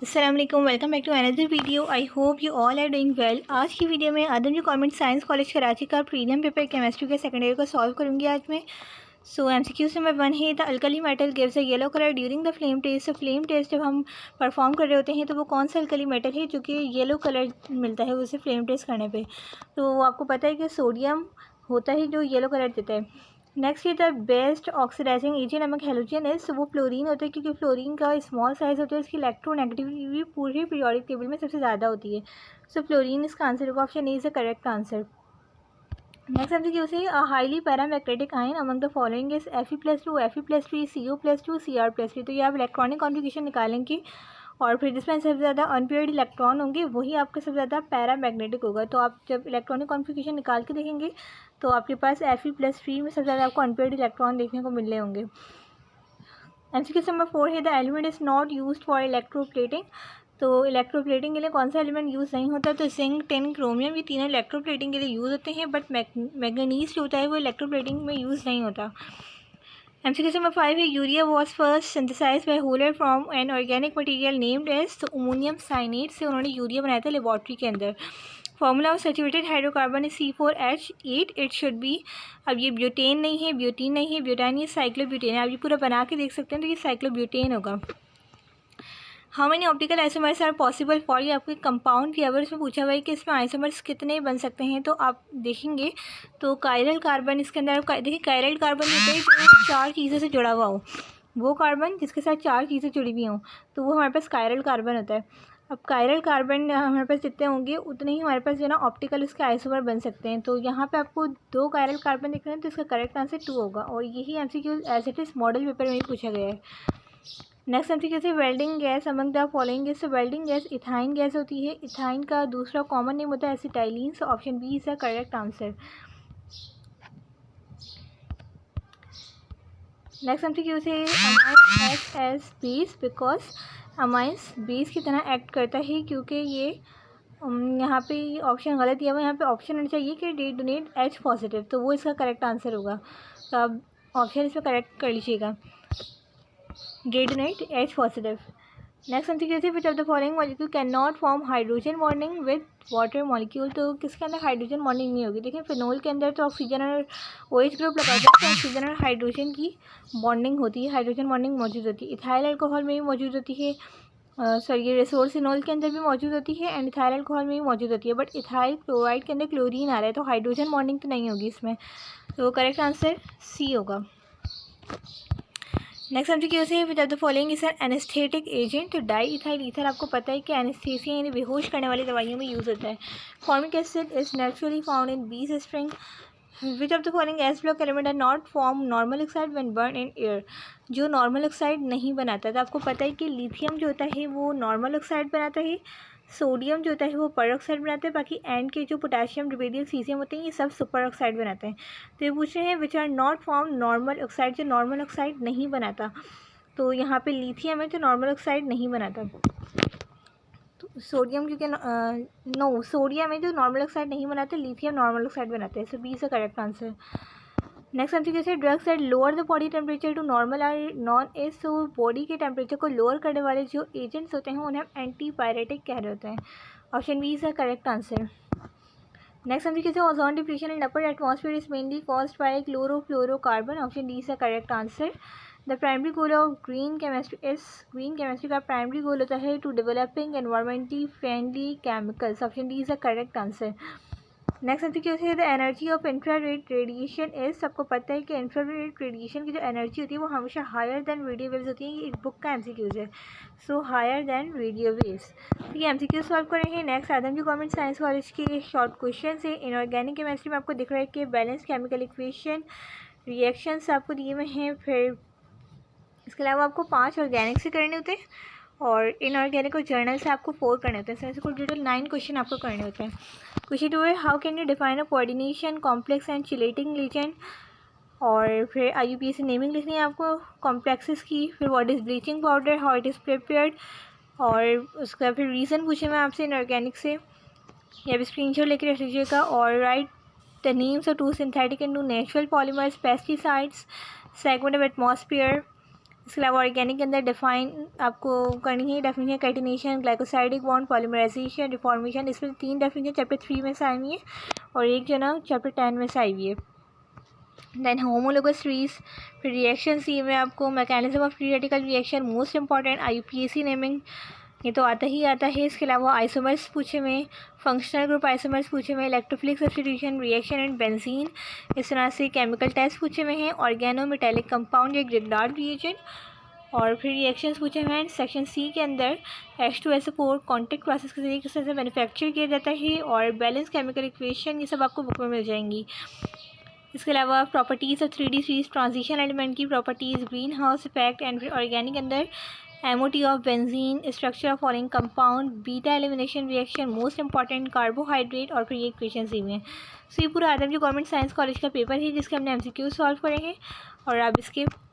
अस्सलाम वालेकुम, welcome back to another video. I hope you all are doing well. आज की वीडियो में Adam government science college Karachi का प्रीलिम पेपर केमिस्ट्री के सेकेंड ईयर को सॉल्व करूंगी आज मैं। सो MCQs नंबर 1 है, the alkali metal gives a yellow colour during the flame test. Flame test जब हम परफॉर्म कर रहे होते हैं तो वो कौन सा अल्कली मेटल है जो कि येलो कलर मिलता है उसे फ्लेम टेस्ट करने पर। तो आपको पता है कि सोडियम होता है जो येलो कलर देता है। नेक्स्ट ये the best oxidizing agent among halogen is, वो फ्लोरीन होता है क्योंकि फ्लोरीन का स्मॉल साइज़ होता है, उसकी इलेक्ट्रोनेगेटिविटी पूरे पीरियोडिक टेबल में सबसे ज़्यादा होती है। सो फ्लोरीन इसका आंसर होगा, option A is the correct answer. Next हमसे क्यों से highly paramagnetic ion among the following is Fe+2, Fe+3, Co+2, Cr+3। तो ये आप इलेक्ट्रॉनिक कॉन्फ़िगरेशन निकालेंगे और फिर जिसमें सबसे ज़्यादा अनपेयर्ड इलेक्ट्रॉन होंगे वही आपका सबसे ज़्यादा पैरामैग्नेटिक होगा। तो आप जब इलेक्ट्रॉनिक कॉन्फ़िगरेशन निकाल के देखेंगे तो आपके पास Fe+3 में सबसे ज़्यादा आपको अनपेयर्ड इलेक्ट्रॉन देखने को मिल रहे होंगे। MCQ नंबर 4 है, the element is not used for electroplating. तो इलेक्ट्रोप्लेटिंग के लिए कौन सा एलिमेंट यूज़ नहीं होता? तो जिंक, टिन, क्रोमियम, ये तीनों इलेक्ट्रोप्लेटिंग के लिए यूज़ होते हैं, बट मैग्नीज जो होता है वो इलेक्ट्रोप्लेटिंग में यूज़ नहीं होता। MCQ नंबर 5 है, urea was first synthesize by Wohler from an organic material named as. तो अमोनियम साइनेट से उन्होंने यूरिया बनाया था लेबॉर्ट्री के अंदर। Formula of saturated hydrocarbon is C4H8, it should be. अब ये ब्यूटेन नहीं है, ब्यूटीन नहीं है, ब्यूटाइन, ये साइक्लोब्यूटेन है। आप ये पूरा बना के देख सकते हैं तो ये साइक्लोब्यूटेन होगा। How many optical isomers are possible for, ये आपको कंपाउंड की अगर इसमें पूछा हुआ है कि इसमें आइसोमर्स कितने बन सकते हैं तो आप देखेंगे तो कायरल कार्बन इसके अंदर देखिए, कायरल कार्बन होता है जो 4 चीज़ों से जुड़ा हुआ हो, वो कार्बन जिसके साथ 4 चीज़ें जुड़ी हुई हों तो वो हमारे पास कायरल कार्बन होता है। अब कायरल कार्बन हमारे पास जितने होंगे उतने ही हमारे पास जो है ना ऑप्टिकल इसके आइसोमर बन सकते हैं। तो यहाँ पे आपको 2 कायरल कार्बन दिख रहे हैं तो इसका करेक्ट आंसर 2 होगा और यही MCQ as it is model paper में ही पूछा गया है। नेक्स्ट MCQ से welding gas among the following is. Welding gas ethyne gas होती है, इथाइन का दूसरा कॉमन नेम होता है acetylene. So option B is the correct answer. Next MCQ से amine act as base because, amines base की तरह एक्ट करता है क्योंकि ये यहाँ पे ऑप्शन गलत दिया हुआ है, यहाँ पे ऑप्शन होना चाहिए कि दे डोनेट H पॉजिटिव, तो वो इसका करेक्ट आंसर होगा। तो आप ऑप्शन इसमें करेक्ट कर लीजिएगा, they donate H positive. Next MCQ से which of the following molecule can not form hydrogen bonding with water molecule. तो किसके अंदर हाइड्रोजन बॉन्डिंग नहीं होगी? देखिए फिनोल के अंदर तो ऑक्सीजन और OH ग्रुप लगा होता है तो ऑक्सीजन और हाइड्रोजन की बॉन्डिंग होती है, हाइड्रोजन बॉन्डिंग मौजूद होती है। इथाइल अल्कोहल में भी मौजूद होती है, सॉरी ये रेसोर्सिनोल के अंदर भी मौजूद होती है एंड इथाइल अल्कोहल में भी मौजूद होती है, बट इथाइल क्लोराइड के अंदर क्लोरीन आ रहा है तो हाइड्रोजन बॉन्डिंग तो नहीं होगी इसमें, तो करेक्ट आंसर सी होगा। नेक्स्ट MCQ से which of the following is an anaesthetic agent. तो डाई इथाइल ईथर आपको पता है कि एनेस्थेसिया यानी बेहोश करने वाली दवाइयों में यूज़ होता है। Formic acid is naturally found in bees string. Which of the following s block element are not form normal oxide when burn in air. जो नॉर्मल ऑक्साइड नहीं बनाता, तो आपको पता है कि लिथियम जो होता है वो नॉर्मल ऑक्साइड बनाता है, सोडियम जो होता है वो पर ऑक्साइड बनाते हैं, बाकी एंड के जो पोटेशियम, रुबेडियम, सीजियम होते हैं ये सब सुपर ऑक्साइड बनाते हैं। तो ये पूछ रहे हैं which are not form normal oxide, जो नॉर्मल ऑक्साइड नहीं बनाता। तो यहाँ पे लिथियम है जो नॉर्मल ऑक्साइड नहीं बनाता, तो सोडियम क्योंकि नो सोडियम है जो नॉर्मल ऑक्साइड नहीं बनाते, लिथियम नॉर्मल ऑक्साइड बनाते हैं। So B is the correct answer. Next MCQ से drugs that lower the body temperature to normal are known as. तो बॉडी के टेम्परेचर को लोअर करने वाले जो एजेंट्स होते हैं उन्हें हम एंटीपायरेटिक कह रहे होते हैं। Option B is the correct answer. Next MCQ से ozone depletion in upper atmosphere is mainly caused by chlorofluorocarbon. Option D is the correct answer. The primary goal of green chemistry is, green chemistry का primary goal होता है to developing environmentally friendly chemicals. Option D is the correct answer. Next MCQ है the energy of infrared radiation is. सबको पता है कि infrared radiation की जो एनर्जी होती है वो हमेशा हायर देन रेडियो वेव्स होती है, ये एक बुक का MCQ है। So higher than radio waves. तो ये MCQ सॉल्व करेंगे। Next Adam government science college के शॉर्ट क्वेश्चन है। इनऑर्गेनिक केमिस्ट्री में आपको दिख रहा है कि बैलेंस केमिकल इक्वेशन रिएक्शंस आपको दिए हुए हैं, फिर इसके अलावा आपको 5 ऑर्गेनिक से करने होते हैं और इनऑर्गेनिक और जर्नल से आपको 4 करने होते हैं। कुल टोटल 9 क्वेश्चन आपको करने होते हैं। क्वेश्चन 2 है, how can you define a coordination complex and chelating legend. और फिर IUPAC से नेमिंग लिखनी है आपको कॉम्प्लेक्सेस की, फिर what is bleaching powder, how it is prepared, और उसका फिर रीज़न पूछे मैं आपसे इनऑर्गेनिक से, या भी स्क्रीनशॉट लेके रख लीजिएगा। और right the names of 2 synthetic and 2 natural polymers, pesticides, segment of atmosphere, इसके अलावा ऑर्गेनिक के अंदर डिफाइन आपको करनी है definition, catenation, glycosidic bond, polymerization, reformation. इसमें 3 डेफिनेशन चैप्टर 3 में से आई हुई है और एक जो ना चैप्टर 10 में से आई हुई है। देन होमोलोगस ट्रीज, फिर रिएक्शन सी में आपको mechanism of free radical reaction, most important IUPAC naming, ये तो आता ही आता है। इसके अलावा आइसोमर्स पूछे हुए, फंक्शनल ग्रुप आइसोमर्स पूछे हुए, electrophilic substitution reaction and benzene, इस तरह से केमिकल टेस्ट पूछे हुए हैं, ऑर्गेनो मेटेलिक कंपाउंड या ग्रिग्नार्ड रिएजेंट, और फिर रिएक्शंस पूछे हुए हैं। सेक्शन सी के अंदर H2SO4 कॉन्टैक्ट प्रोसेस के जरिए किस तरह से मैन्युफैक्चर किया जाता है, और बैलेंस केमिकल इक्वेशन, ये सब आपको बुक में मिल जाएंगी। इसके अलावा properties of 3D series transition element की properties, greenhouse effect, and फिर ऑर्गेनिक के अंदर MOT of benzene, structure of following compound, beta elimination reaction, most important carbohydrate, और फिर ये इक्वेशन सी में। सो ये पूरा आदम जो गवर्नमेंट साइंस कॉलेज का पेपर है जिसके हमने MCQ सॉल्व करे हैं, और अब इसके